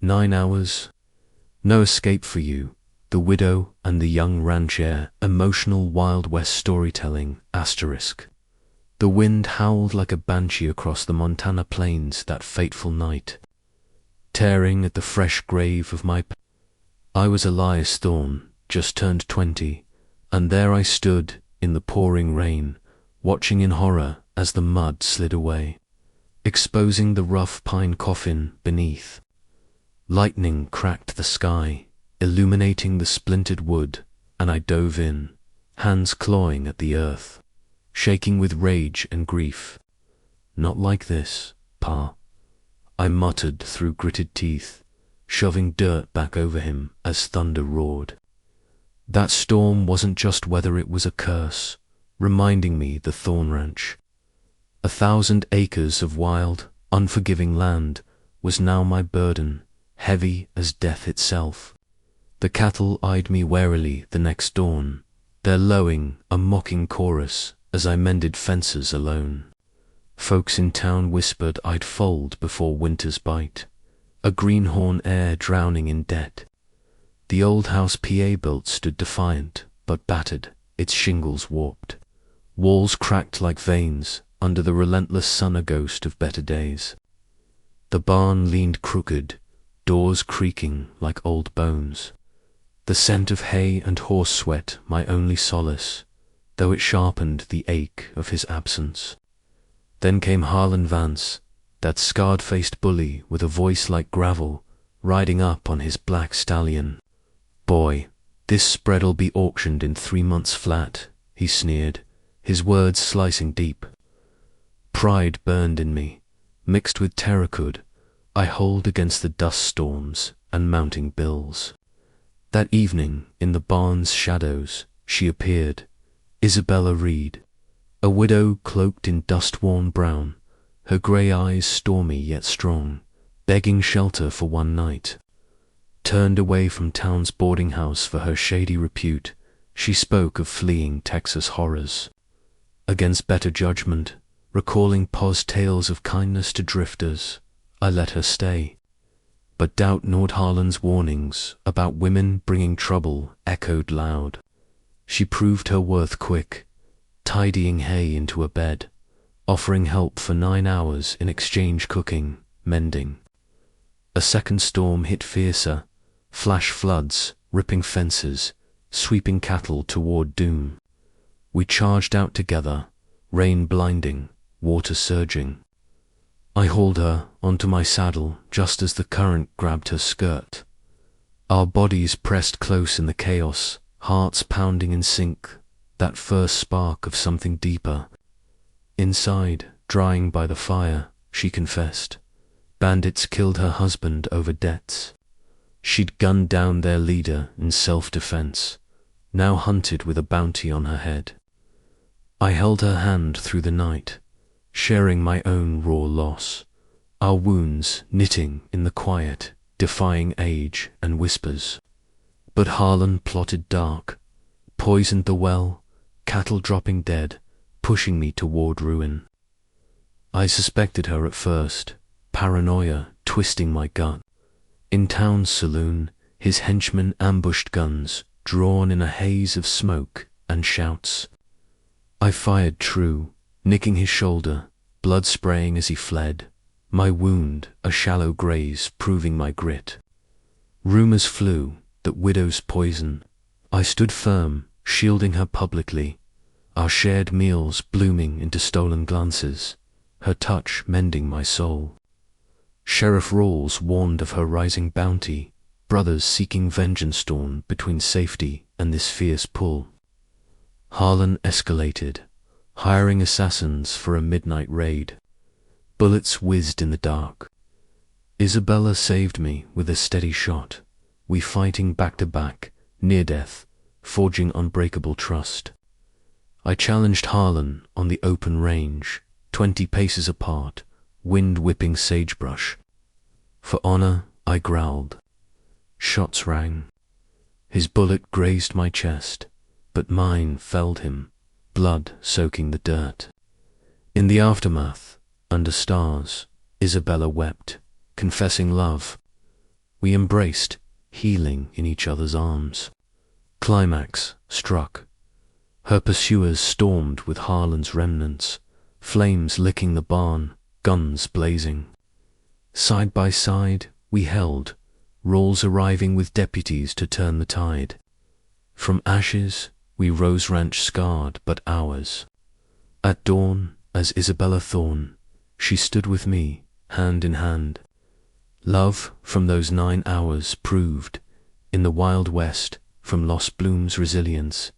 9 hours. No escape for you, the widow and the young ranch heir. Emotional Wild West storytelling, asterisk. The wind howled like a banshee across the Montana plains that fateful night, tearing at the fresh grave of my I was Elias Thorn, just turned 20, and there I stood in the pouring rain, watching in horror as the mud slid away, exposing the rough pine coffin beneath. Lightning cracked the sky, illuminating the splintered wood, and I dove in, hands clawing at the earth, shaking with rage and grief. "Not like this, Pa," I muttered through gritted teeth, shoving dirt back over him as thunder roared. That storm wasn't just weather, it was a curse, reminding me the Thorn Ranch. 1,000 acres of wild, unforgiving land was now my burden, heavy as death itself. The cattle eyed me warily the next dawn, their lowing a mocking chorus as I mended fences alone. Folks in town whispered I'd fold before winter's bite, a greenhorn heir drowning in debt. The old house PA built stood defiant, but battered, its shingles warped. Walls cracked like veins under the relentless sun, a ghost of better days. The barn leaned crooked, doors creaking like old bones. The scent of hay and horse sweat my only solace, though it sharpened the ache of his absence. Then came Harlan Vance, that scarred-faced bully with a voice like gravel, riding up on his black stallion. "Boy, this spread'll be auctioned in 3 months flat," he sneered, his words slicing deep. Pride burned in me, mixed with terror could I hold against the dust storms and mounting bills. That evening, in the barn's shadows, she appeared, Isabella Reed, a widow cloaked in dust-worn brown, her grey eyes stormy yet strong, begging shelter for one night. Turned away from town's boarding house for her shady repute, she spoke of fleeing Texas horrors. Against better judgment, recalling Pa's tales of kindness to drifters, I let her stay. But doubt gnawed Harlan's warnings about women bringing trouble echoed loud. She proved her worth quick, tidying hay into a bed, offering help for 9 hours in exchange cooking, mending. A second storm hit fiercer, flash floods, ripping fences, sweeping cattle toward doom. We charged out together, rain blinding, water surging. I hauled her onto my saddle just as the current grabbed her skirt. Our bodies pressed close in the chaos, hearts pounding in sync, that first spark of something deeper. Inside, drying by the fire, she confessed. Bandits killed her husband over debts. She'd gunned down their leader in self-defense, now hunted with a bounty on her head. I held her hand through the night, sharing my own raw loss, our wounds knitting in the quiet, defying age and whispers. But Harlan plotted dark, poisoned the well, cattle dropping dead, pushing me toward ruin. I suspected her at first, paranoia twisting my gut. In town's saloon, his henchmen ambushed guns, drawn in a haze of smoke and shouts. I fired true, nicking his shoulder, blood spraying as he fled, my wound a shallow graze proving my grit. Rumors flew that widows poison. I stood firm, shielding her publicly, our shared meals blooming into stolen glances, her touch mending my soul. Sheriff Rawls warned of her rising bounty, brothers seeking vengeance torn between safety and this fierce pull. Harlan escalated, hiring assassins for a midnight raid. Bullets whizzed in the dark. Isabella saved me with a steady shot, we fighting back to back, near death, forging unbreakable trust. I challenged Harlan on the open range, 20 paces apart, wind whipping sagebrush. For honor, I growled. Shots rang. His bullet grazed my chest, but mine felled him, blood soaking the dirt. In the aftermath, under stars, Isabella wept, confessing love. We embraced, healing in each other's arms. Climax struck. Her pursuers stormed with Harlan's remnants, flames licking the barn, guns blazing. Side by side, we held, Rawls arriving with deputies to turn the tide. From ashes, we rose ranch scarred but ours. At dawn, as Isabella Thorn, she stood with me, hand in hand. Love from those 9 hours proved, in the Wild West, from Lost Bloom's resilience,